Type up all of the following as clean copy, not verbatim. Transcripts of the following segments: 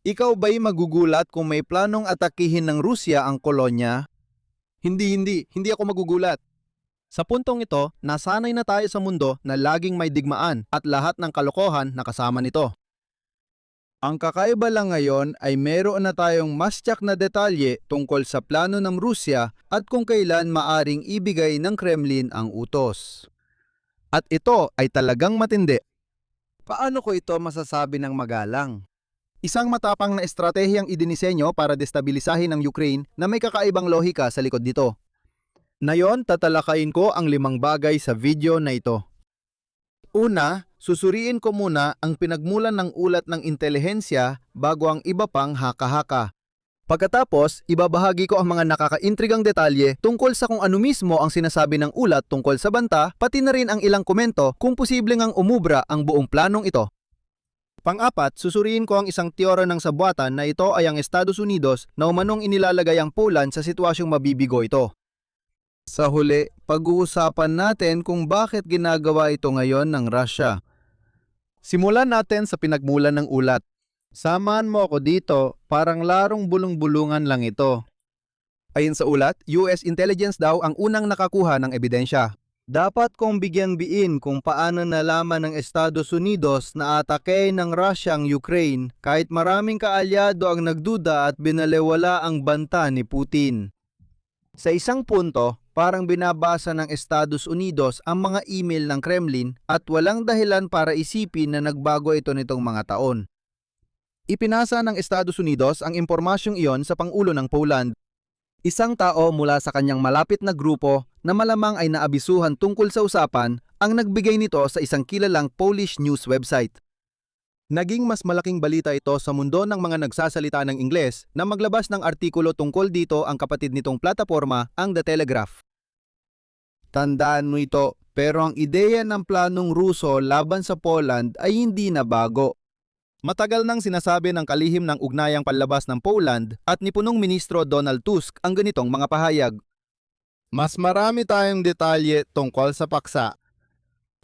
Ikaw ba'y magugulat kung may planong atakihin ng Rusya ang kolonya? Hindi ako magugulat. Sa puntong ito, nasanay na tayo sa mundo na laging may digmaan at lahat ng kalokohan na kasama nito. Ang kakaiba lang ngayon ay meron na tayong mas tiyak na detalye tungkol sa plano ng Rusya at kung kailan maaring ibigay ng Kremlin ang utos. At ito ay talagang matindi. Paano ko ito masasabi ng magalang? Isang matapang na estratehiyang idinisenyo para destabilisahin ang Ukraine na may kakaibang lohika sa likod nito. Ngayon, tatalakayin ko ang 5 bagay sa video na ito. Una, susuriin ko muna ang pinagmulan ng ulat ng intelihensya bago ang iba pang haka-haka. Pagkatapos, ibabahagi ko ang mga nakakaintrigang detalye tungkol sa kung ano mismo ang sinasabi ng ulat tungkol sa banta, pati na rin ang ilang komento kung posibleng ang umubra ang buong planong ito. Pang-apat, susuriin ko ang isang teorya ng sabuatan na ito ay ang Estados Unidos na umanong inilalagay ang Poland sa sitwasyong mabibigo ito. Sa huli, pag-uusapan natin kung bakit ginagawa ito ngayon ng Russia. Simulan natin sa pinagmulan ng ulat. Samahan mo ako dito, parang larong bulong-bulungan lang ito. Ayon sa ulat, US intelligence daw ang unang nakakuha ng ebidensya. Dapat kong bigyan biin kung paano nalaman ng Estados Unidos na atake ng Russia ang Ukraine kahit maraming kaalyado ang nagduda at binalewala ang banta ni Putin. Sa isang punto, parang binabasa ng Estados Unidos ang mga email ng Kremlin at walang dahilan para isipin na nagbago ito nitong mga taon. Ipinasa ng Estados Unidos ang impormasyong iyon sa Pangulo ng Poland. Isang tao mula sa kanyang malapit na grupo na malamang ay naabisuhan tungkol sa usapan ang nagbigay nito sa isang kilalang Polish news website. Naging mas malaking balita ito sa mundo ng mga nagsasalita ng Ingles na maglabas ng artikulo tungkol dito ang kapatid nitong plataporma, ang The Telegraph. Tandaan mo ito, pero ang ideya ng planong Ruso laban sa Poland ay hindi na bago. Matagal nang sinasabi ng kalihim ng ugnayang panlabas ng Poland at ni punong ministro Donald Tusk ang ganitong mga pahayag. Mas marami tayong detalye tungkol sa paksa.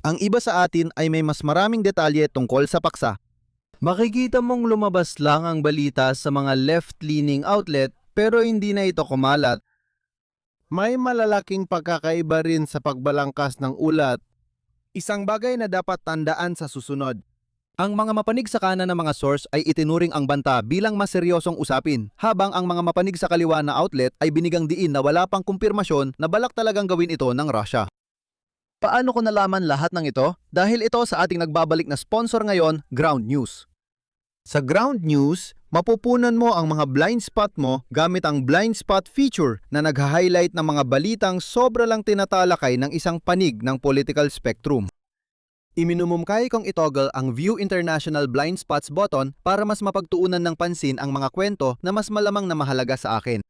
Ang iba sa atin ay may mas maraming detalye tungkol sa paksa. Makikita mong lumabas lang ang balita sa mga left-leaning outlet pero hindi na ito kumalat. May malalaking pagkakaiba rin sa pagbalangkas ng ulat. Isang bagay na dapat tandaan sa susunod. Ang mga mapanig sa kanan ng mga source ay itinuring ang banta bilang mas seryosong usapin, habang ang mga mapanig sa kaliwa na outlet ay binigang diin na wala pang kumpirmasyon na balak talagang gawin ito ng Russia. Paano ko nalaman lahat ng ito? Dahil ito sa ating nagbabalik na sponsor ngayon, Ground News. Sa Ground News, mapupunan mo ang mga blind spot mo gamit ang blind spot feature na nag-highlight ng mga balitang sobra lang tinatalakay ng isang panig ng political spectrum. Iminumumkay kong itoggle ang View International Blind Spots button para mas mapagtuunan ng pansin ang mga kwento na mas malamang na mahalaga sa akin.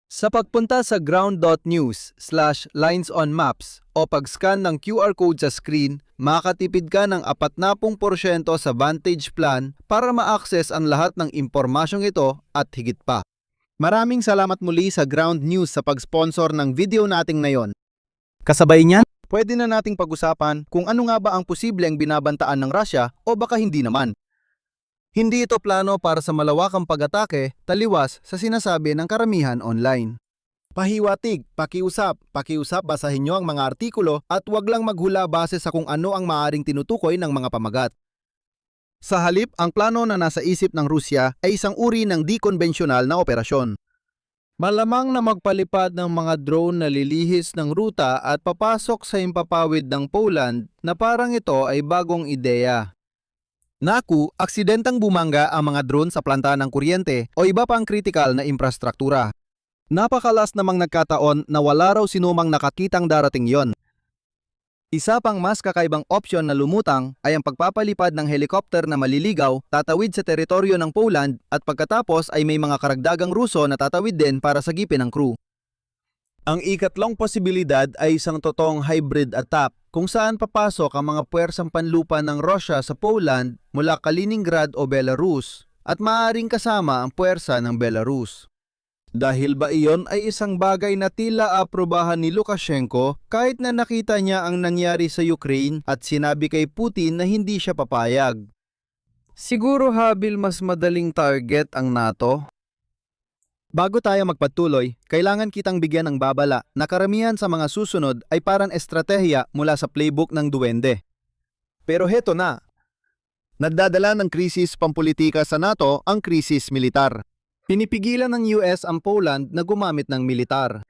Sa pagpunta sa ground.news/linesonmaps o pag-scan ng QR code sa screen, makatipid ka ng 40% sa Vantage Plan para ma-access ang lahat ng impormasyong ito at higit pa. Maraming salamat muli sa Ground News sa pag-sponsor ng video nating ngayon. Kasabay niyan, pwede na nating pag-usapan kung ano nga ba ang posibleng binabantaan ng Russia o baka hindi naman. Hindi ito plano para sa malawakang pag-atake, taliwas sa sinasabi ng karamihan online. Pahiwatig, pakiusap, basahin nyo ang mga artikulo at wag lang maghula base sa kung ano ang maaring tinutukoy ng mga pamagat. Sa halip, ang plano na nasa isip ng Rusya ay isang uri ng di-konbensyonal na operasyon. Malamang na magpalipad ng mga drone na lilihis ng ruta at papasok sa himpapawid ng Poland na parang ito ay bagong ideya. Naku, aksidentang bumangga ang mga drone sa planta ng kuryente o iba pang kritikal na infrastruktura. Napakalas namang nagkataon na wala raw sinumang nakakitang darating yon. Isa pang mas kakaibang opsyon na lumutang ay ang pagpapalipad ng helikopter na maliligaw, tatawid sa teritoryo ng Poland at pagkatapos ay may mga karagdagang Ruso na tatawid din para sagipin ang crew. Ang ikatlong posibilidad ay isang totoong hybrid attack kung saan papasok ang mga puwersang panlupa ng Russia sa Poland mula Kaliningrad o Belarus at maaaring kasama ang puwersa ng Belarus. Dahil ba iyon ay isang bagay na tila aprobahan ni Lukashenko kahit na nakita niya ang nangyari sa Ukraine at sinabi kay Putin na hindi siya papayag. Siguro habil mas madaling target ang NATO. Bago tayo magpatuloy, kailangan kitang bigyan ng babala na karamihan sa mga susunod ay parang estratehiya mula sa playbook ng duwende. Pero heto na. Nagdadala ng krisis pampolitika sa NATO ang krisis militar. Pinipigilan ng US ang Poland na gumamit ng militar.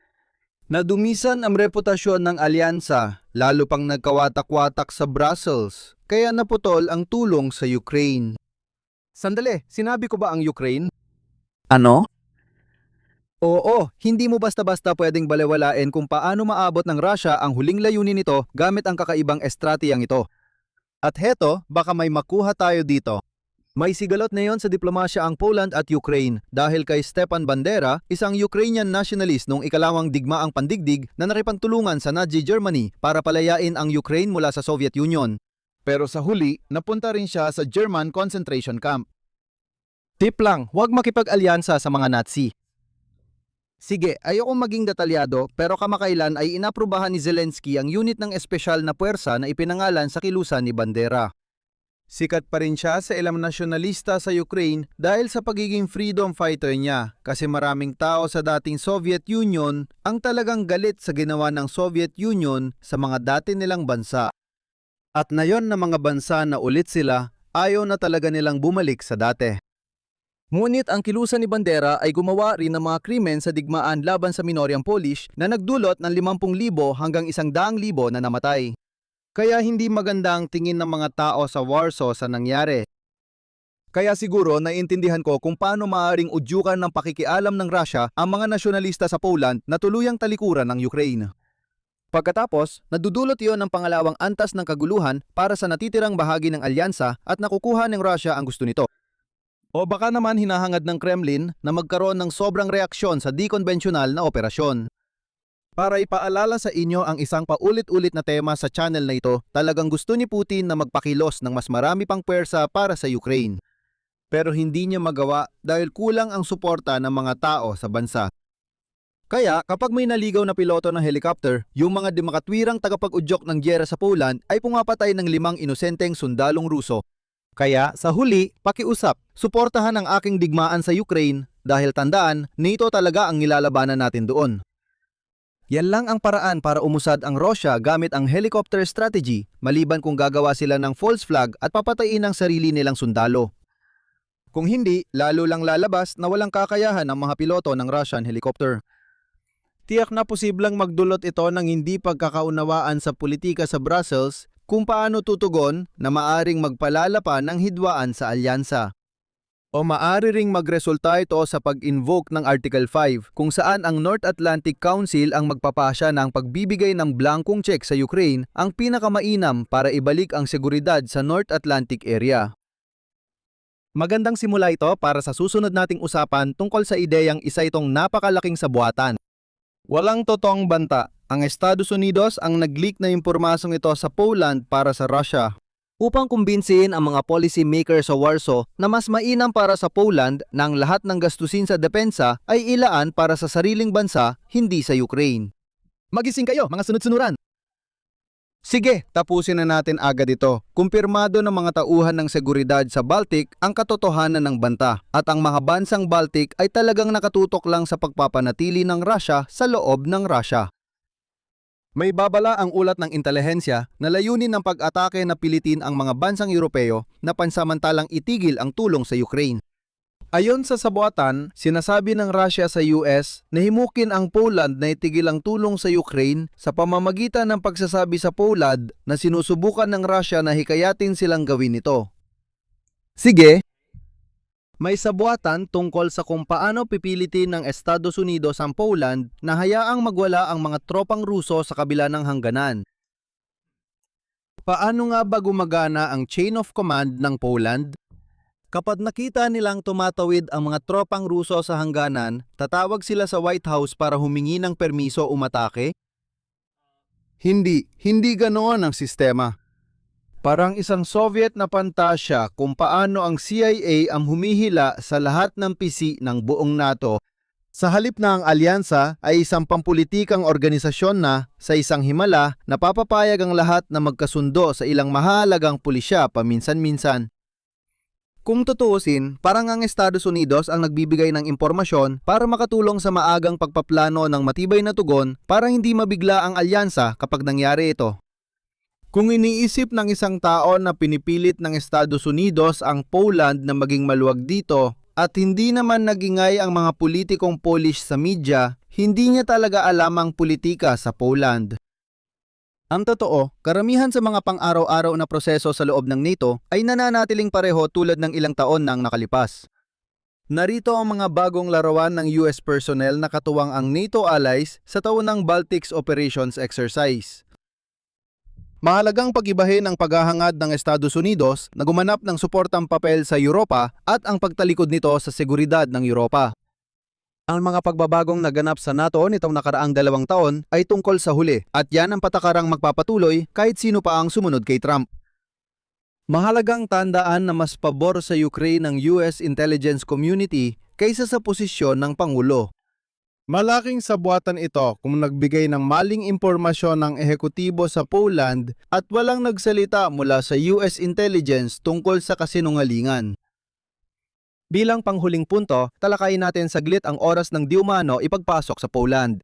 Nadumisan ang reputasyon ng alyansa, lalo pang nagkawatak-watak sa Brussels, kaya naputol ang tulong sa Ukraine. Sandali, sinabi ko ba ang Ukraine? Ano? Oo, hindi mo basta-basta pwedeng balewalain kung paano maabot ng Russia ang huling layunin nito gamit ang kakaibang estratehiyang ito. At heto, baka may makuha tayo dito. May sigalot na yon sa diplomasya ang Poland at Ukraine dahil kay Stepan Bandera, isang Ukrainian nationalist noong ikalawang digmaang pandigdig na nakipagtulungan sa Nazi Germany para palayain ang Ukraine mula sa Soviet Union. Pero sa huli, napunta rin siya sa German concentration camp. Tip lang, huwag makipag-alyansa sa mga Nazi. Sige, ayokong maging detalyado pero kamakailan ay inaprubahan ni Zelensky ang unit ng espesyal na puwersa na ipinangalan sa kilusan ni Bandera. Sikat pa rin siya sa ilang nasyonalista sa Ukraine dahil sa pagiging freedom fighter niya kasi maraming tao sa dating Soviet Union ang talagang galit sa ginawa ng Soviet Union sa mga dati nilang bansa. At nayon na mga bansa na ulit sila, ayaw na talaga nilang bumalik sa dati. Ngunit ang kilusan ni Bandera ay gumawa rin ng mga krimen sa digmaan laban sa Minoryang Polish na nagdulot ng 50,000 hanggang 100,000 na namatay. Kaya hindi maganda ang tingin ng mga tao sa Warsaw sa nangyari. Kaya siguro naiintindihan ko kung paano maaaring udyukan ng pakikialam ng Russia ang mga nasyonalista sa Poland na tuluyang talikuran ng Ukraine. Pagkatapos, nadudulot iyon ng pangalawang antas ng kaguluhan para sa natitirang bahagi ng alyansa at nakukuha ng Russia ang gusto nito. O baka naman hinahangad ng Kremlin na magkaroon ng sobrang reaksyon sa di-konbensyonal na operasyon. Para ipaalala sa inyo ang isang paulit-ulit na tema sa channel na ito, talagang gusto ni Putin na magpakilos ng mas marami pang pwersa para sa Ukraine. Pero hindi niya magawa dahil kulang ang suporta ng mga tao sa bansa. Kaya kapag may naligaw na piloto ng helicopter, yung mga dimakatwirang tagapag-udyok ng gyera sa Poland ay pumapatay ng 5 inosenteng sundalong Ruso. Kaya sa huli, pakiusap, suportahan ang aking digmaan sa Ukraine dahil tandaan, NATO talaga ang nilalabanan natin doon. Yan lang ang paraan para umusad ang Russia gamit ang helicopter strategy maliban kung gagawa sila ng false flag at papatayin ang sarili nilang sundalo. Kung hindi, lalo lang lalabas na walang kakayahan ang mga piloto ng Russian helicopter. Tiyak na posibleng magdulot ito ng hindi pagkakaunawaan sa politika sa Brussels kung paano tutugon na maaring magpalala pa ng hidwaan sa alyansa. O maaari ring magresulta ito sa pag-invoke ng Article 5 kung saan ang North Atlantic Council ang magpapasya ng pagbibigay ng blankong check sa Ukraine ang pinakamainam para ibalik ang seguridad sa North Atlantic area. Magandang simula ito para sa susunod nating usapan tungkol sa ideyang isa itong napakalaking sabuatan. Walang totoong banta. Ang Estados Unidos ang nag-leak na impormasyong ito sa Poland para sa Russia upang kumbinsihin ang mga policy maker sa Warsaw na mas mainam para sa Poland na ang lahat ng gastusin sa depensa ay ilaan para sa sariling bansa, hindi sa Ukraine. Magising kayo, mga sunod-sunuran! Sige, tapusin na natin agad ito. Kumpirmado ng mga tauhan ng seguridad sa Baltic ang katotohanan ng banta at ang mga bansang Baltic ay talagang nakatutok lang sa pagpapanatili ng Russia sa loob ng Russia. May babala ang ulat ng intelihensya na layunin ng pag-atake na pilitin ang mga bansang Europeo na pansamantalang itigil ang tulong sa Ukraine. Ayon sa sabuatan, sinasabi ng Russia sa US na himukin ang Poland na itigil ang tulong sa Ukraine sa pamamagitan ng pagsasabi sa Poland na sinusubukan ng Russia na hikayatin silang gawin ito. Sige, may sabuatan tungkol sa kung paano pipilitin ng Estados Unidos ang Poland na hayaang magwala ang mga tropang Ruso sa kabila ng hangganan. Paano nga ba gumagana ang chain of command ng Poland? Kapag nakita nilang tumatawid ang mga tropang Ruso sa hangganan, tatawag sila sa White House para humingi ng permiso umatake? Hindi ganoon ang sistema. Parang isang Soviet na pantasya kung paano ang CIA ang humihila sa lahat ng pisi ng buong NATO. Sa halip na ang alyansa ay isang pampulitikang organisasyon na sa isang himala napapapayag ang lahat na magkasundo sa ilang mahalagang pulisya paminsan-minsan. Kung tutuusin, parang ang Estados Unidos ang nagbibigay ng impormasyon para makatulong sa maagang pagpaplano ng matibay na tugon para hindi mabigla ang alyansa kapag nangyari ito. Kung iniisip ng isang tao na pinipilit ng Estados Unidos ang Poland na maging maluwag dito at hindi naman nagingay ang mga politikong Polish sa media, hindi niya talaga alam ang politika sa Poland. Ang totoo, karamihan sa mga pang-araw-araw na proseso sa loob ng NATO ay nananatiling pareho tulad ng ilang taon nang nakalipas. Narito ang mga bagong larawan ng US personnel na katuwang ang NATO allies sa taunang Baltics Operations Exercise. Mahalagang pag-ibahin ang paghahangad ng Estados Unidos na gumanap ng suportang papel sa Europa at ang pagtalikod nito sa seguridad ng Europa. Ang mga pagbabagong naganap sa NATO nitong nakaraang 2 taon ay tungkol sa huli at yan ang patakarang magpapatuloy kahit sino pa ang sumunod kay Trump. Mahalagang tandaan na mas pabor sa Ukraine ng US intelligence community kaysa sa posisyon ng Pangulo. Malaking sabuatan ito kung nagbigay ng maling impormasyon ng ehekutibo sa Poland at walang nagsalita mula sa US intelligence tungkol sa kasinungalingan. Bilang panghuling punto, talakayin natin saglit ang oras ng di umano ipagpasok sa Poland.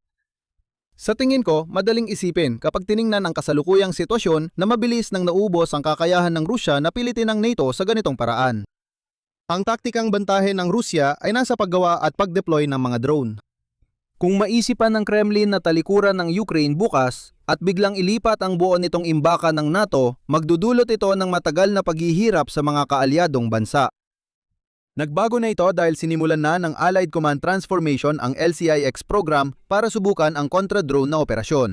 Sa tingin ko, madaling isipin kapag tiningnan ang kasalukuyang sitwasyon na mabilis nang naubos ang kakayahan ng Rusya na pilitin ng NATO sa ganitong paraan. Ang taktikang bantahe ng Rusya ay nasa paggawa at pag-deploy ng mga drone. Kung maisipan ng Kremlin na talikuran ng Ukraine bukas at biglang ilipat ang buo nitong imbaka ng NATO, magdudulot ito ng matagal na paghihirap sa mga kaalyadong bansa. Nagbago na ito dahil sinimulan na ng Allied Command Transformation ang LCIX program para subukan ang kontra-drone na operasyon.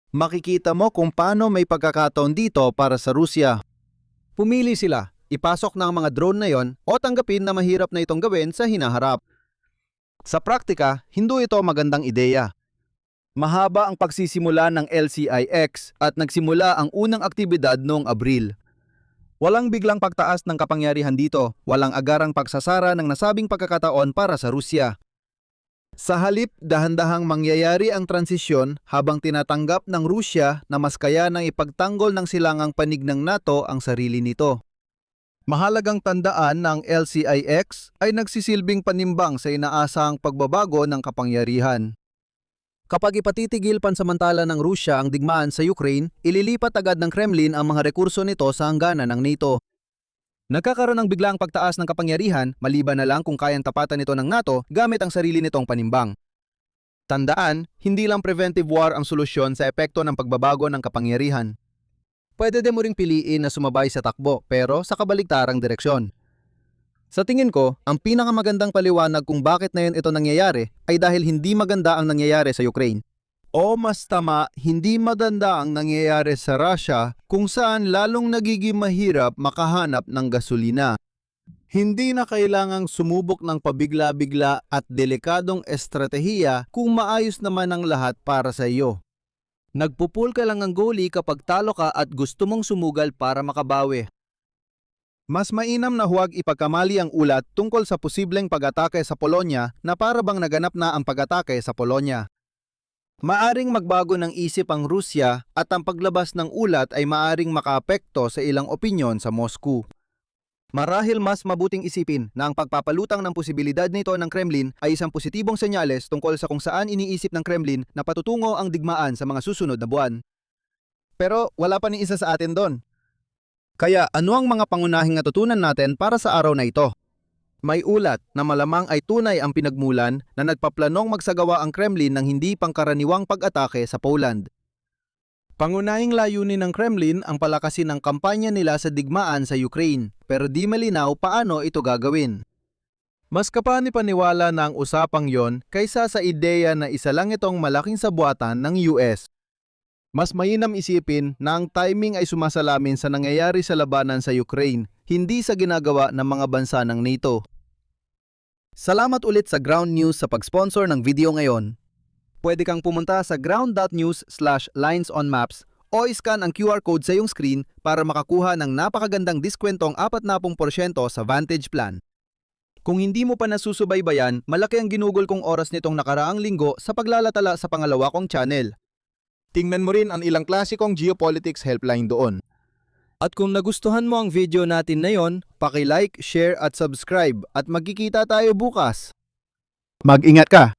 Makikita mo kung paano may pagkakataon dito para sa Rusya. Pumili sila, ipasok na ang mga drone na yon o tanggapin na mahirap na itong gawin sa hinaharap. Sa praktika, hindi ito magandang ideya. Mahaba ang pagsisimula ng LCIX at nagsimula ang unang aktibidad noong Abril. Walang biglang pagtaas ng kapangyarihan dito, walang agarang pagsasara ng nasabing pagkakataon para sa Rusya. Sa halip, dahan-dahang mangyayari ang transisyon habang tinatanggap ng Rusya na mas kaya nang ipagtanggol ng silangang panig ng NATO ang sarili nito. Mahalagang tandaan na ang LCIX ay nagsisilbing panimbang sa inaasahang pagbabago ng kapangyarihan. Kapag ipatitigil pansamantala ng Rusya ang digmaan sa Ukraine, ililipat agad ng Kremlin ang mga rekurso nito sa hangganan ng NATO. Nagkakaroon ng biglang pagtaas ng kapangyarihan maliban na lang kung kayang tapatan ito ng NATO gamit ang sarili nitong panimbang. Tandaan, hindi lang preventive war ang solusyon sa epekto ng pagbabago ng kapangyarihan. Pwede din mo ring piliin na sumabay sa takbo pero sa kabaligtarang direksyon. Sa tingin ko, ang pinakamagandang paliwanag kung bakit na yun ito nangyayari ay dahil hindi maganda ang nangyayari sa Ukraine. O mas tama, hindi maganda ang nangyayari sa Russia kung saan lalong nagiging mahirap makahanap ng gasolina. Hindi na kailangang sumubok ng pabigla-bigla at delikadong estratehiya kung maayos naman ang lahat para sa iyo. Nagpupul ka lang ng goalie kapag talo ka at gusto mong sumugal para makabawi. Mas mainam na huwag ipagkamali ang ulat tungkol sa posibleng pag-atake sa Polonya na para bang naganap na ang pag-atake sa Polonya. Maaring magbago ng isip ang Rusya at ang paglabas ng ulat ay maaring makaapekto sa ilang opinyon sa Moscow. Marahil mas mabuting isipin na ang pagpapalutang ng posibilidad nito ng Kremlin ay isang positibong senyales tungkol sa kung saan iniisip ng Kremlin na patutungo ang digmaan sa mga susunod na buwan. Pero wala pa ni isa sa atin doon. Kaya ano ang mga pangunahing natutunan natin para sa araw na ito? May ulat na malamang ay tunay ang pinagmulan na nagpaplanong magsagawa ang Kremlin ng hindi pangkaraniwang pag-atake sa Poland. Pangunahing layunin ng Kremlin ang palakasin ng kampanya nila sa digmaan sa Ukraine, pero di malinaw paano ito gagawin. Mas kapani-paniwala na ang usapang yon kaysa sa ideya na isa lang itong malaking sabuatan ng US. Mas mainam isipin na ang timing ay sumasalamin sa nangyayari sa labanan sa Ukraine, hindi sa ginagawa ng mga bansa ng NATO. Salamat ulit sa Ground News sa pag-sponsor ng video ngayon. Pwede kang pumunta sa ground.news/linesonmaps o iscan ang QR code sa iyong screen para makakuha ng napakagandang diskwentong 40% sa Vantage Plan. Kung hindi mo pa nasusubaybayan, malaki ang ginugol kong oras nitong nakaraang linggo sa paglalatala sa pangalawa kong channel. Tingnan mo rin ang ilang klasikong geopolitics helpline doon. At kung nagustuhan mo ang video natin na yon, paki-like, share at subscribe at magkikita tayo bukas. Mag-ingat ka!